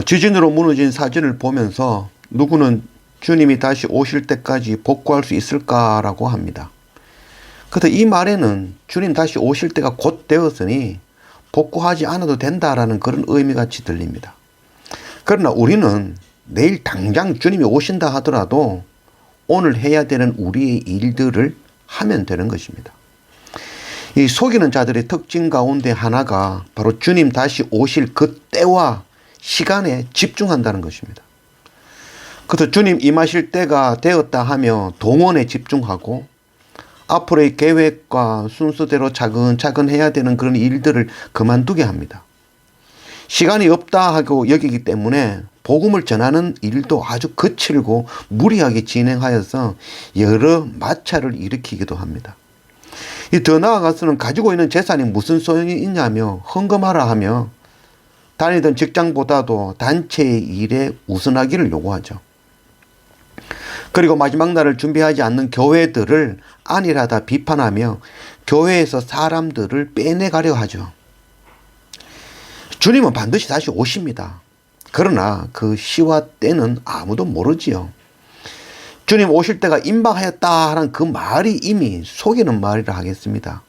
지진으로 무너진 사진을 보면서 누구는 주님이 다시 오실 때까지 복구할 수 있을까라고 합니다. 그런데 이 말에는 주님 다시 오실 때가 곧 되었으니 복구하지 않아도 된다라는 그런 의미 같이 들립니다. 그러나 우리는 내일 당장 주님이 오신다 하더라도 오늘 해야 되는 우리의 일들을 하면 되는 것입니다. 이 속이는 자들의 특징 가운데 하나가 바로 주님 다시 오실 그 때와 시간에 집중한다는 것입니다. 그래서 주님 임하실 때가 되었다 하며 동원에 집중하고 앞으로의 계획과 순서대로 차근차근 해야 되는 그런 일들을 그만두게 합니다. 시간이 없다 하고 여기기 때문에 복음을 전하는 일도 아주 거칠고 무리하게 진행하여서 여러 마찰을 일으키기도 합니다. 더 나아가서는 가지고 있는 재산이 무슨 소용이 있냐며 헌금하라 하며 다니던 직장보다도 단체의 일에 우선하기를 요구하죠. 그리고 마지막 날을 준비하지 않는 교회들을 안일하다 비판하며 교회에서 사람들을 빼내가려 하죠. 주님은 반드시 다시 오십니다. 그러나 그 시와 때는 아무도 모르지요. 주님 오실 때가 임박하였다 하는 그 말이 이미 속이는 말이라 하겠습니다.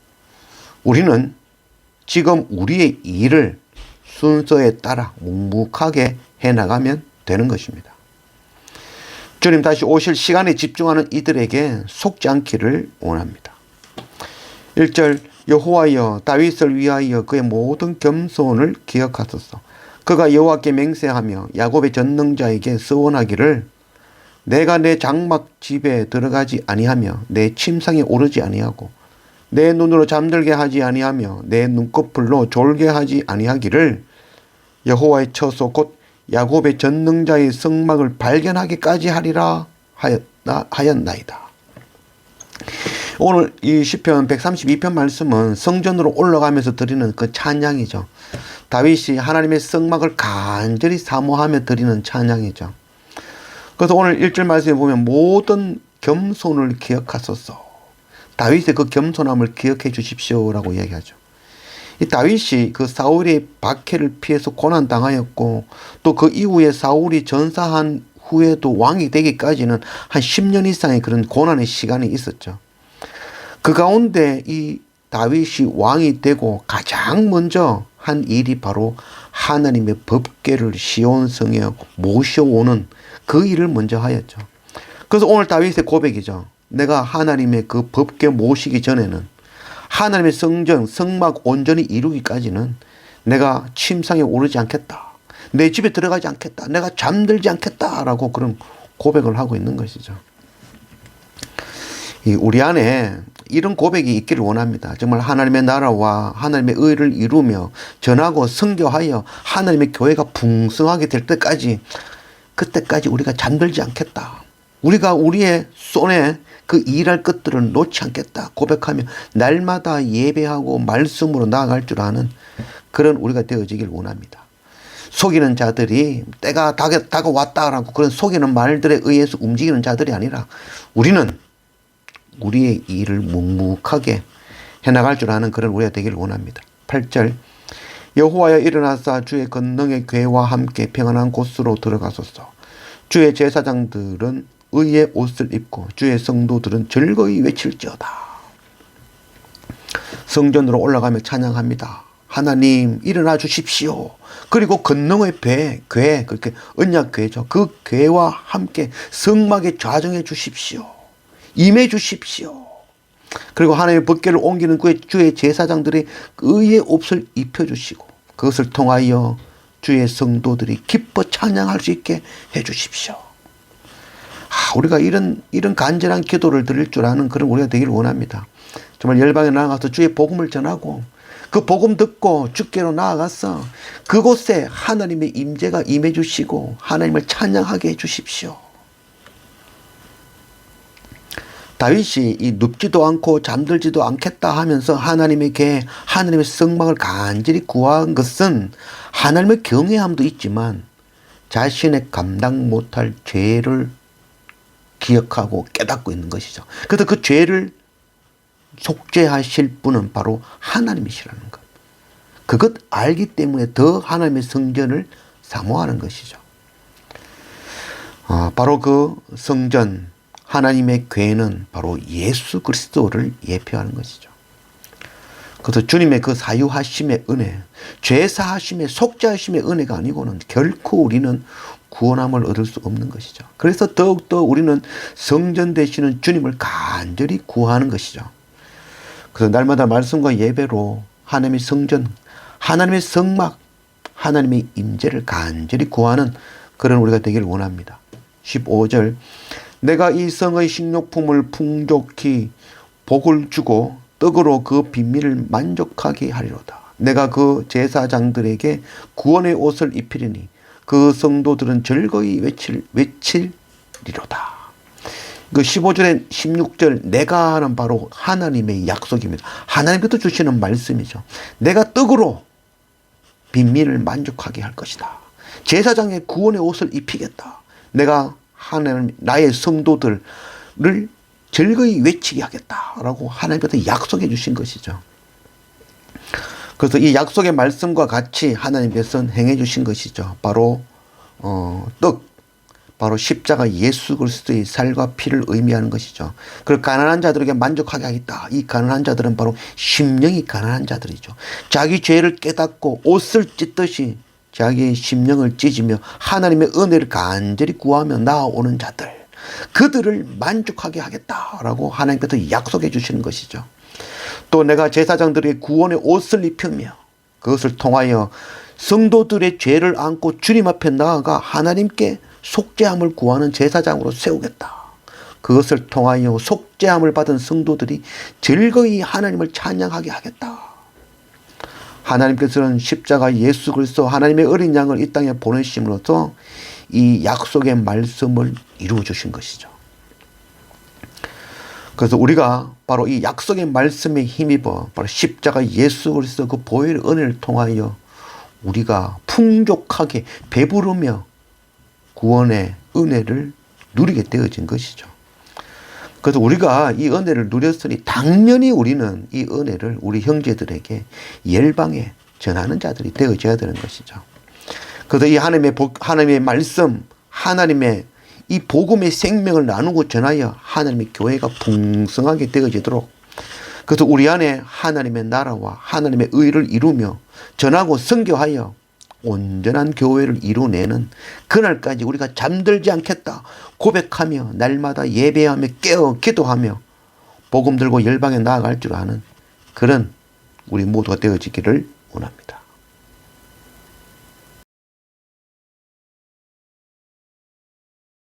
우리는 지금 우리의 일을 순서에 따라 묵묵하게 해나가면 되는 것입니다. 주님 다시 오실 시간에 집중하는 이들에게 속지 않기를 원합니다. 1절 여호와여 다윗을 위하여 그의 모든 겸손을 기억하소서. 그가 여호와께 맹세하며 야곱의 전능자에게 서원하기를 내가 내 장막 집에 들어가지 아니하며 내 침상에 오르지 아니하고 내 눈으로 잠들게 하지 아니하며 내 눈꺼풀로 졸게 하지 아니하기를 여호와의 처소 곧 야곱의 전능자의 성막을 발견하기까지 하리라 하였나이다. 오늘 이 시편 132편 말씀은 성전으로 올라가면서 드리는 그 찬양이죠. 다윗이 하나님의 성막을 간절히 사모하며 드리는 찬양이죠. 그래서 오늘 1절 말씀에 보면 모든 겸손을 기억하소서. 다윗의 그 겸손함을 기억해 주십시오라고 이야기하죠. 이 다윗이 그 사울의 박해를 피해서 고난당하였고 또 그 이후에 사울이 전사한 후에도 왕이 되기까지는 한 10년 이상의 그런 고난의 시간이 있었죠. 그 가운데 이 다윗이 왕이 되고 가장 먼저 한 일이 바로 하나님의 법궤를 시온 성에 모셔오는 그 일을 먼저 하였죠. 그래서 오늘 다윗의 고백이죠. 내가 하나님의 그 법궤 모시기 전에는 하나님의 성전, 성막 온전히 이루기까지는 내가 침상에 오르지 않겠다. 내 집에 들어가지 않겠다. 내가 잠들지 않겠다라고 그런 고백을 하고 있는 것이죠. 우리 안에 이런 고백이 있기를 원합니다. 정말 하나님의 나라와 하나님의 의를 이루며 전하고 선교하여 하나님의 교회가 풍성하게 될 때까지 그때까지 우리가 잠들지 않겠다. 우리가 우리의 손에 그 일할 것들을 놓지 않겠다 고백하며 날마다 예배하고 말씀으로 나아갈 줄 아는 그런 우리가 되어지길 원합니다. 속이는 자들이 때가 다가왔다라고 그런 속이는 말들에 의해서 움직이는 자들이 아니라 우리는 우리의 일을 묵묵하게 해나갈 줄 아는 그런 우리가 되기를 원합니다. 8절 여호와여 일어나사 주의 권능의 궤와 함께 평안한 곳으로 들어가소서. 주의 제사장들은 의의 옷을 입고 주의 성도들은 즐거이 외칠지어다. 성전으로 올라가며 찬양합니다. 하나님 일어나 주십시오. 그리고 권능의 궤 그렇게 언약궤죠. 그 궤와 함께 성막에 좌정해 주십시오. 임해 주십시오. 그리고 하나님의 법궤를 옮기는 그 주의 제사장들이 의의 옷을 입혀주시고 그것을 통하여 주의 성도들이 기뻐 찬양할 수 있게 해 주십시오. 우리가 이런 간절한 기도를 드릴 줄 아는 그런 우리가 되기를 원합니다. 정말 열방에 나아가서 주의 복음을 전하고 그 복음 듣고 주께로 나아가서 그곳에 하나님의 임재가 임해 주시고 하나님을 찬양하게 해 주십시오. 다윗이 이 눕지도 않고 잠들지도 않겠다 하면서 하나님에게 하나님의 성막을 간절히 구한 것은 하나님의 경외함도 있지만 자신의 감당 못할 죄를 기억하고 깨닫고 있는 것이죠. 그래서 그 죄를 속죄하실 분은 바로 하나님이시라는 것. 그것 알기 때문에 더 하나님의 성전을 사모하는 것이죠. 바로 그 성전, 하나님의 궤는 바로 예수 그리스도를 예표하는 것이죠. 그래서 주님의 그 사유하심의 은혜, 죄사하심의 속죄하심의 은혜가 아니고는 결코 우리는 구원함을 얻을 수 없는 것이죠. 그래서 더욱더 우리는 성전 되시는 주님을 간절히 구하는 것이죠. 그래서 날마다 말씀과 예배로 하나님의 성전, 하나님의 성막, 하나님의 임재를 간절히 구하는 그런 우리가 되기를 원합니다. 15절, 내가 이 성의 식료품을 풍족히 복을 주고 떡으로 그 빈민을 만족하게 하리로다. 내가 그 제사장들에게 구원의 옷을 입히리니 그 성도들은 즐거이 외칠리로다. 그 15절에 16절 내가 하는 바로 하나님의 약속입니다. 하나님께서 주시는 말씀이죠. 내가 떡으로 빈민을 만족하게 할 것이다. 제사장의 구원의 옷을 입히겠다. 내가 하나님 나의 성도들을 즐거이 외치게 하겠다라고 하나님께서 약속해 주신 것이죠. 그래서 이 약속의 말씀과 같이 하나님께서는 행해 주신 것이죠. 바로 바로 십자가 예수 그리스도의 살과 피를 의미하는 것이죠. 그리고 가난한 자들에게 만족하게 하겠다. 이 가난한 자들은 바로 심령이 가난한 자들이죠. 자기 죄를 깨닫고 옷을 찢듯이 자기의 심령을 찢으며 하나님의 은혜를 간절히 구하며 나아오는 자들, 그들을 만족하게 하겠다라고 하나님께서 약속해 주시는 것이죠. 또 내가 제사장들의 구원의 옷을 입히며 그것을 통하여 성도들의 죄를 안고 주님 앞에 나아가 하나님께 속죄함을 구하는 제사장으로 세우겠다. 그것을 통하여 속죄함을 받은 성도들이 즐거이 하나님을 찬양하게 하겠다. 하나님께서는 십자가 예수 그리스도 하나님의 어린 양을 이 땅에 보내심으로써 이 약속의 말씀을 이루어 주신 것이죠. 그래서 우리가 바로 이 약속의 말씀에 힘입어 바로 십자가 예수 그리스도 그 보혈의 은혜를 통하여 우리가 풍족하게 배부르며 구원의 은혜를 누리게 되어진 것이죠. 그래서 우리가 이 은혜를 누렸으니 당연히 우리는 이 은혜를 우리 형제들에게 열방에 전하는 자들이 되어져야 되는 것이죠. 그래서 이 하나님의 말씀, 하나님의 이 복음의 생명을 나누고 전하여 하나님의 교회가 풍성하게 되어지도록, 그래서 우리 안에 하나님의 나라와 하나님의 의를 이루며 전하고 선교하여 온전한 교회를 이루내는 그날까지 우리가 잠들지 않겠다 고백하며 날마다 예배하며 깨어 기도하며 복음 들고 열방에 나아갈 줄 아는 그런 우리 모두가 되어지기를 원합니다.